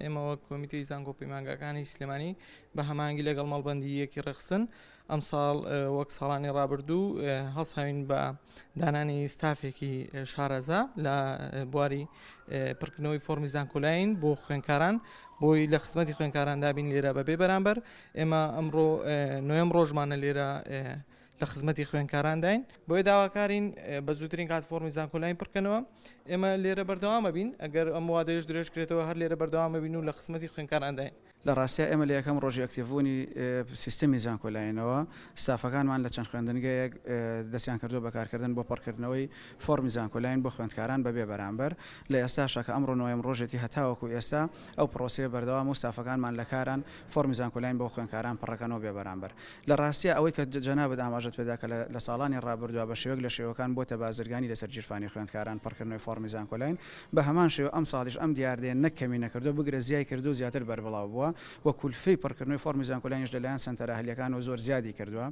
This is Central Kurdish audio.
ئێمە وەک کۆمیتەی زانکۆ پەیمانگاکانی سلێمانی بە هەماهەنگی لەگەڵ مەڵبەندیەکی ڕەخسن ئەمساڵ وەک ساڵانی ڕابردوو هەڵساوین بە دانانی ستافێکی شارەزا لە بواری پڕکردنەوەی فۆرمی زانکۆلاین بۆ خوێندکاران بۆی لە خزمەتی خوێندکاران دابین لێرە بەبێ بەرامبەر ئێمە ئەمڕۆ نوێم ڕۆژمانە لێرە لە خزمەتی خوێندکاران داین بۆیە داواکارین بە زووترین کات فۆرمی زانکۆلاین پڕکەنەوە ئێمە لێرە بەردەوامە بین ئەگەر ئەم وادەیەش درێژکرێتەوە هەر لێرە بەردەوامە بین و لە خزمەتی خوێندکاران داین. لە ڕاستیە ئێمە لە یەکەم ڕۆژی ئەکتیڤبوونی سیستەمی زانکۆلاینەوە ستافەکانمان لە چەند خوێندنگەیەک دەستیان کردو بەکارکردن بۆ پڕکردنەوەی فۆرمی زانکۆلاین بۆ خوێندکاران بەبێ بەرامبەر لە ئێستاشە کە ئەمڕۆ نوێم ڕۆژێتی هەتاوەکو ئێستا ئەو پرۆسەیە بەردەوام و ستافەکانمان لە کاران فۆرمی زانکۆلاین بۆ خوێندکاران پڕەکەنەوە بێ بەرامبەر. لە ڕاستیە ئەوەی کە جەنابەت ئاماژەت پێدا کە لە ساڵانی ڕابردووە بە شێوەیەک لە شێوەکان بۆتە بازرگانی لەسەر گیرفانی خوێندکاران پڕکردنەوەی فۆرمی زانکۆلاین بە هەمان شێوە ئەم ساڵیش ئەم دیاردەیە نەکەمی نەکردو بگرە زیای کردو زیاتر بەربڵاو بووە و کولفەی پڕکردنەوەی فۆرمی زانکۆلاینش لەلایەن سەنتەرە ئەهلیەکانەوە زۆر زیادی کردووە.